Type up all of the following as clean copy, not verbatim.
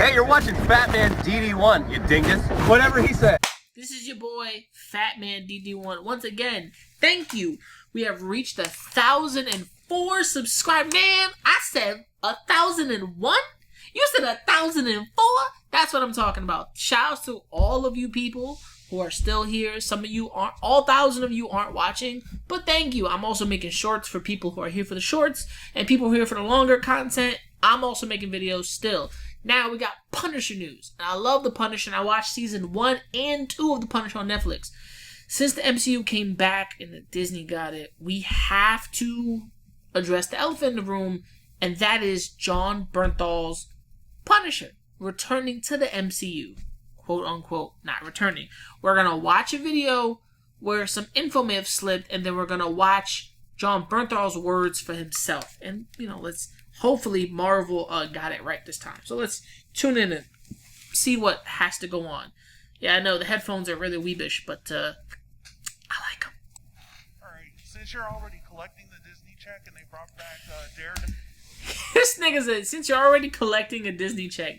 Hey, you're watching Fat Man DD1, you dingus. Whatever he said. This is your boy, Fat Man DD1. Once again, thank you. We have reached 1,004 subscribers. Man, I said 1,001? You said 1,004? That's what I'm talking about. Shouts to all of you people who are still here. Some of you aren't, all 1,000 of you aren't watching, but thank you. I'm also making shorts for people who are here for the shorts and people who are here for the longer content. I'm also making videos still. Now we got Punisher news. And I love the Punisher, and I watched season 1 and 2 of the Punisher on Netflix. Since the MCU came back and Disney got it, we have to address the elephant in the room, and that is Jon Bernthal's Punisher returning to the MCU. Quote unquote, not returning. We're going to watch a video where some info may have slipped, and then we're going to watch Jon Bernthal's words for himself. And, you know, hopefully Marvel got it right this time. So let's tune in and see what has to go on. Yeah, I know the headphones are really weebish, but I like them. Alright, since you're already collecting the Disney check and they brought back Daredevil. This nigga said, since you're already collecting a Disney check,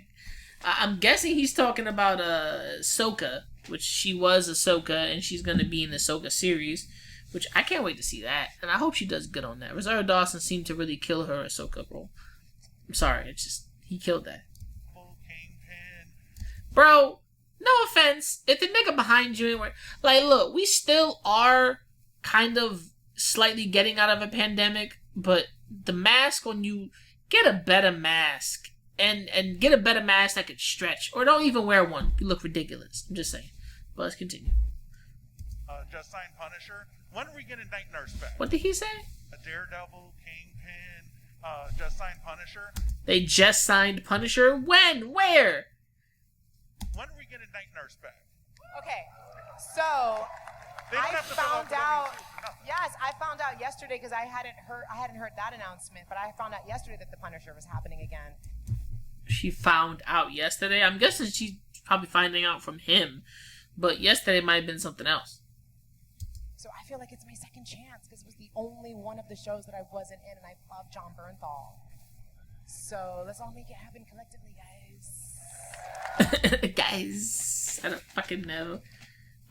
I'm guessing he's talking about Ahsoka, which she was Ahsoka, and she's going to be in the Ahsoka series, which I can't wait to see that, and I hope she does good on that. Rosario Dawson seemed to really kill her Ahsoka role. I'm sorry, it's just, he killed that. Bro, no offense, if the nigga behind you ain't wearing, like, look, we still are kind of slightly getting out of a pandemic, but the mask, when you get a better mask, and get a better mask that could stretch, or don't even wear one, you look ridiculous. I'm just saying. But let's continue. Just signed Punisher. When are we getting Night Nurse back? What did he say? A Daredevil, Kingpin, just signed Punisher. They just signed Punisher? When? Where? When are we getting Night Nurse back? Okay, so I found out. Yes, I found out yesterday because I hadn't heard that announcement, but I found out yesterday that the Punisher was happening again. She found out yesterday? I'm guessing she's probably finding out from him, but yesterday might have been something else. So I feel like it's my second chance because it was the only one of the shows that I wasn't in, and I love Jon Bernthal. So let's all make it happen collectively, guys. Guys, I don't fucking know.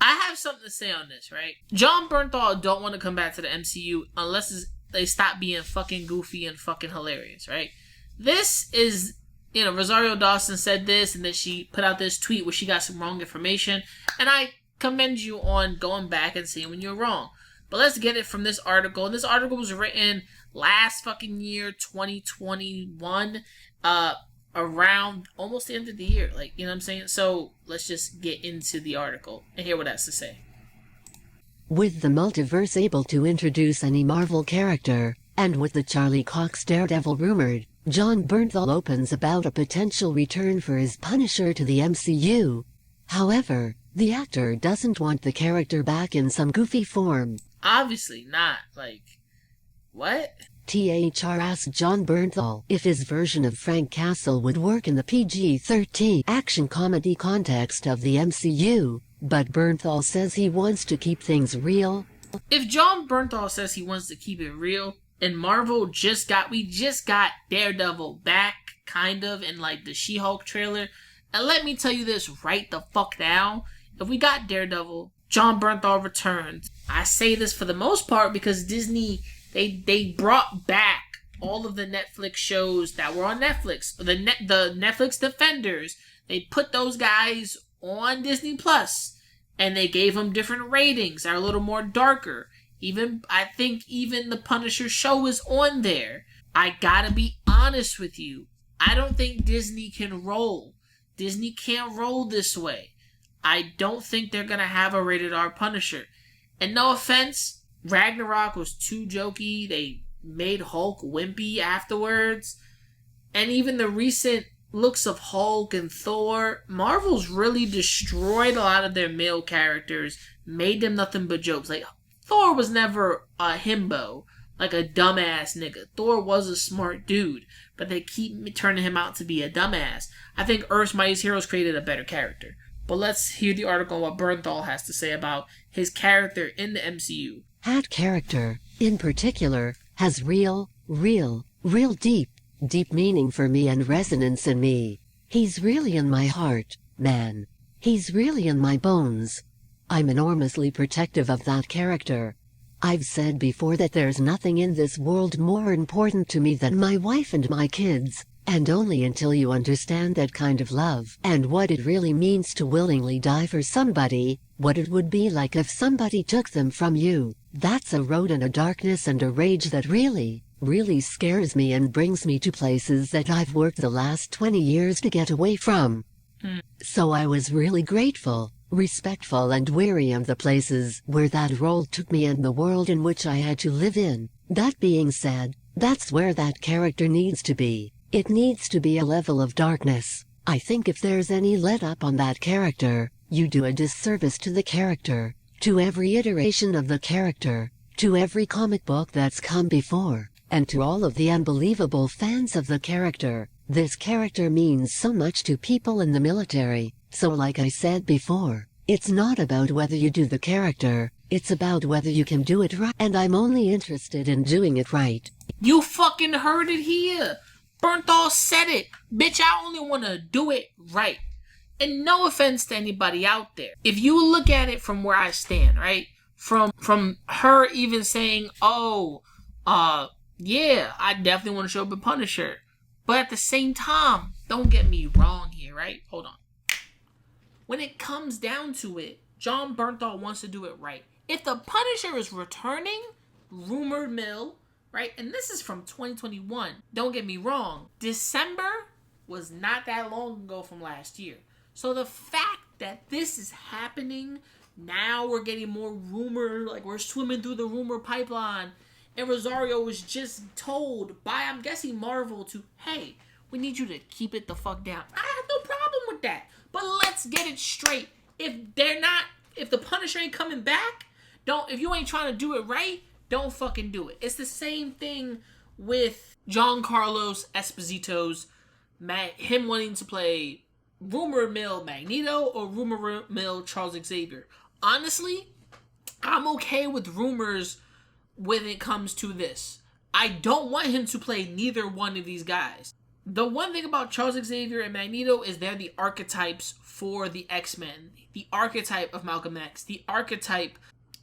I have something to say on this, right? Jon Bernthal don't want to come back to the MCU unless they stop being fucking goofy and fucking hilarious, right? This is, you know, Rosario Dawson said this, and then she put out this tweet where she got some wrong information, and I commend you on going back and seeing when you're wrong. But let's get it from this article. And this article was written last fucking year, 2021, around almost the end of the year. Like, you know what I'm saying? So let's just get into the article and hear what it has to say. With the multiverse able to introduce any Marvel character, and with the Charlie Cox Daredevil rumored, Jon Bernthal opens about a potential return for his Punisher to the MCU. However, the actor doesn't want the character back in some goofy form. Obviously not. Like, what? THR asked Jon Bernthal if his version of Frank Castle would work in the PG-13 action comedy context of the MCU, but Bernthal says he wants to keep things real. If Jon Bernthal says he wants to keep it real, and Marvel we just got Daredevil back, kind of, in like the She-Hulk trailer, and let me tell you this right the fuck now, if we got Daredevil, Jon Bernthal returned. I say this for the most part because Disney, they brought back all of the Netflix shows that were on Netflix. The Netflix Defenders, they put those guys on Disney Plus, and they gave them different ratings that are a little more darker. I think even the Punisher show is on there. I gotta be honest with you. I don't think Disney can roll. Disney can't roll this way. I don't think they're gonna have a rated R Punisher. And no offense, Ragnarok was too jokey. They made Hulk wimpy afterwards. And even the recent looks of Hulk and Thor, Marvel's really destroyed a lot of their male characters, made them nothing but jokes. Like, Thor was never a himbo, like a dumbass nigga. Thor was a smart dude, but they keep turning him out to be a dumbass. I think Earth's Mightiest Heroes created a better character. But let's hear the article on what Bernthal has to say about his character in the MCU. That character, in particular, has real deep meaning for me and resonance in me. He's really in my heart, man. He's really in my bones. I'm enormously protective of that character. I've said before that there's nothing in this world more important to me than my wife and my kids, and only until you understand that kind of love and what it really means to willingly die for somebody, what it would be like if somebody took them from you, that's a road and a darkness and a rage that really scares me and brings me to places that I've worked the last 20 years to get away from. So I was really grateful, respectful and wary of the places where that role took me and the world in which I had to live in. That being said, that's where that character needs to be. It needs to be a level of darkness. I think if there's any let up on that character, you do a disservice to the character, to every iteration of the character, to every comic book that's come before, and to all of the unbelievable fans of the character. This character means so much to people in the military, so like I said before, it's not about whether you do the character, it's about whether you can do it right, and I'm only interested in doing it right. You fucking heard it here. BERNTHAL said it. Bitch, I only want to do it right. And no offense to anybody out there. If you look at it from where I stand, right? From her even saying, yeah, I definitely want to show up a Punisher. But at the same time, don't get me wrong here, right? Hold on. When it comes down to it, Jon Bernthal wants to do it right. If the Punisher is returning, rumor mill, right? And this is from 2021. Don't get me wrong. December was not that long ago from last year. So the fact that this is happening, now we're getting more rumor, like we're swimming through the rumor pipeline. And Rosario was just told by, I'm guessing, Marvel to, hey, we need you to keep it the fuck down. I have no problem with that. But let's get it straight. If the Punisher ain't coming back, if you ain't trying to do it right, don't fucking do it. It's the same thing with Giancarlo Esposito's, him wanting to play rumor mill Magneto or rumor mill Charles Xavier. Honestly, I'm okay with rumors when it comes to this. I don't want him to play neither one of these guys. The one thing about Charles Xavier and Magneto is they're the archetypes for the X-Men. The archetype of Malcolm X. The archetype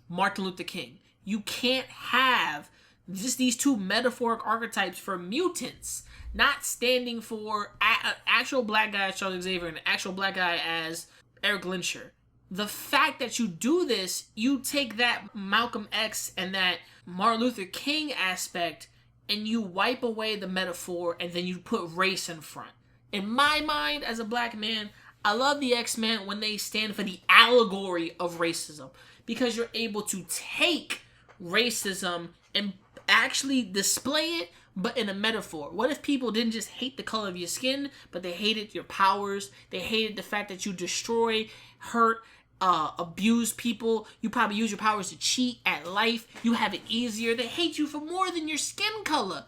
Martin Luther King. You can't have just these two metaphoric archetypes for mutants not standing for an actual black guy as Charles Xavier and an actual black guy as Eric Lyncher. The fact that you do this, you take that Malcolm X and that Martin Luther King aspect and you wipe away the metaphor and then you put race in front. In my mind, as a black man, I love the X-Men when they stand for the allegory of racism, because you're able to take racism and actually display it, but in a metaphor. What if people didn't just hate the color of your skin, but they hated your powers? They hated the fact that you destroy, hurt, abuse people. You probably use your powers to cheat at life. You have it easier. They hate you for more than your skin color.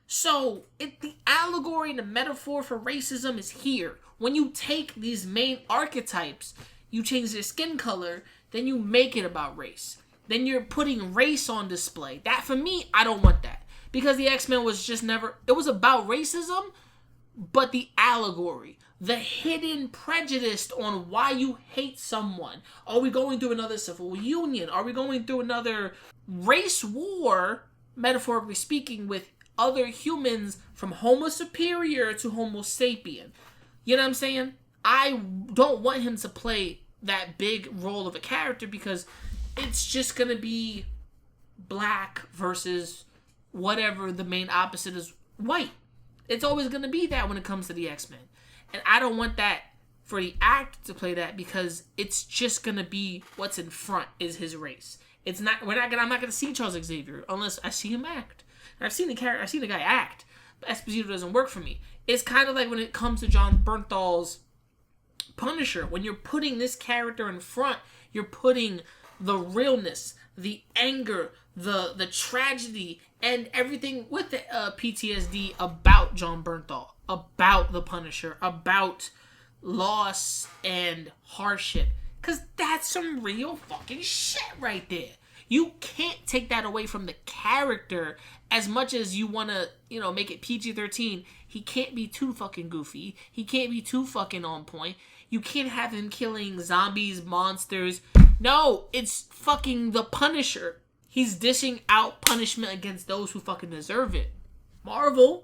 So the allegory and the metaphor for racism is here. When you take these main archetypes, you change their skin color, then you make it about race. Then you're putting race on display. That, for me, I don't want that. Because the X-Men was just never... It was about racism, but the allegory, the hidden prejudice on why you hate someone. Are we going through another civil union? Are we going through another race war, metaphorically speaking, with other humans from Homo superior to Homo sapien? You know what I'm saying? I don't want him to play that big role of a character because it's just going to be black versus whatever the main opposite is white. It's always going to be that when it comes to the X-Men. And I don't want that for the actor to play that because it's just going to be what's in front is his race. I'm not going to see Charles Xavier unless I see him act. And I've seen the guy act, but Esposito doesn't work for me. It's kind of like when it comes to Jon Bernthal's Punisher. When you're putting this character in front, you're putting the realness, the anger, the tragedy, and everything with the PTSD about Jon Bernthal, about the Punisher, about loss and hardship. Because that's some real fucking shit right there. You can't take that away from the character as much as you want to, make it PG-13. He can't be too fucking goofy. He can't be too fucking on point. You can't have him killing zombies, monsters. No, it's fucking the Punisher. He's dishing out punishment against those who fucking deserve it. Marvel,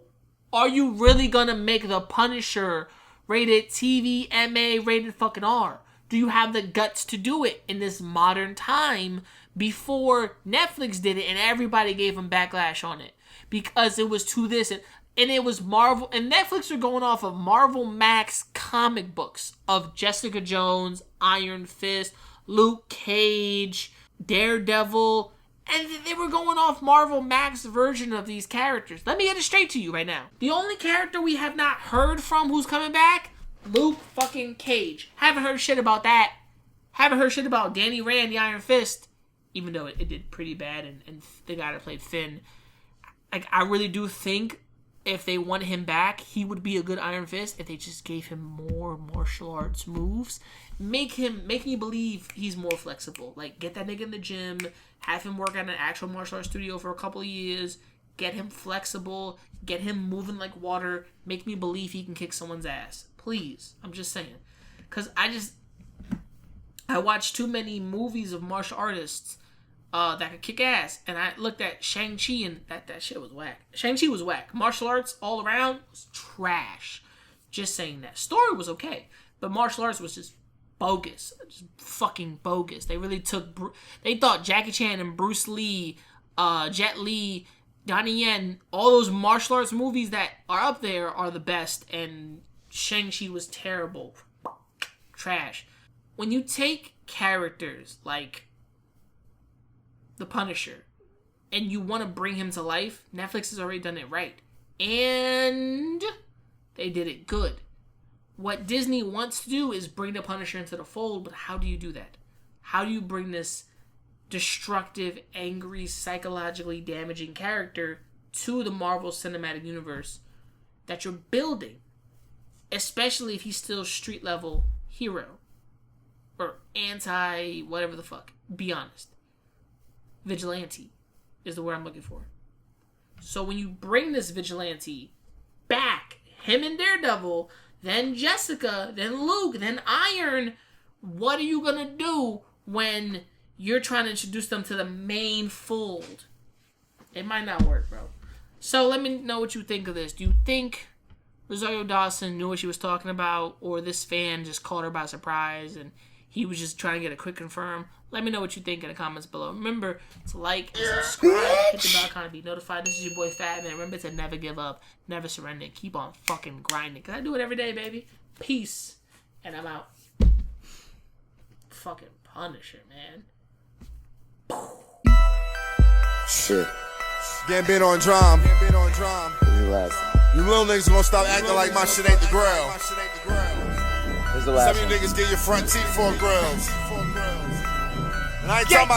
are you really gonna make the Punisher rated TV, MA, rated fucking R? Do you have the guts to do it in this modern time before Netflix did it and everybody gave him backlash on it? Because it was to this and it was Marvel, and Netflix are going off of Marvel Max comic books of Jessica Jones, Iron Fist, Luke Cage, Daredevil, and they were going off Marvel Max version of these characters. Let me get it straight to you right now. The only character we have not heard from who's coming back, Luke fucking Cage. Haven't heard shit about that. Haven't heard shit about Danny Rand, the Iron Fist, even though it did pretty bad, and the guy that played Finn. Like, I really do think if they want him back, he would be a good Iron Fist if they just gave him more martial arts moves. Make me believe he's more flexible. Like, get that nigga in the gym, have him work at an actual martial arts studio for a couple of years, get him flexible, get him moving like water, make me believe he can kick someone's ass. Please. I'm just saying. Because I watch too many movies of martial artists that could kick ass, and I looked at Shang-Chi and that shit was whack. Shang-Chi was whack. Martial arts all around was trash. Just saying that. Story was okay, but martial arts was just bogus. Just fucking bogus. They really they thought Jackie Chan and Bruce Lee, Jet Li, Donnie Yen, all those martial arts movies that are up there are the best, and Shang-Chi was terrible. Trash. When you take characters like the Punisher and you want to bring him to life, Netflix has already done it right. And they did it good. What Disney wants to do is bring the Punisher into the fold, but how do you do that? How do you bring this destructive, angry, psychologically damaging character to the Marvel Cinematic Universe that you're building? Especially if he's still street level hero. Or anti whatever the fuck. Be honest. Vigilante is the word I'm looking for. So when you bring this vigilante back, him and Daredevil, then Jessica, then Luke, then Iron, what are you gonna do when you're trying to introduce them to the main fold? It might not work, bro. So let me know what you think of this. Do you think Rosario Dawson knew what she was talking about, or this fan just caught her by surprise and he was just trying to get a quick confirm? Let me know what you think in the comments below. Remember to like and subscribe, hit the bell icon to be notified. This is your boy Fat Man. Remember to never give up, never surrender, and keep on fucking grinding. Because I do it every day, baby. Peace. And I'm out. Fucking Punisher, man. Shit. Getting bit on drum. This is the last one. You little niggas gonna stop acting like my shit ain't the grill. This is the last Some of one. you niggas get your front teeth for grills. And I ain't talking about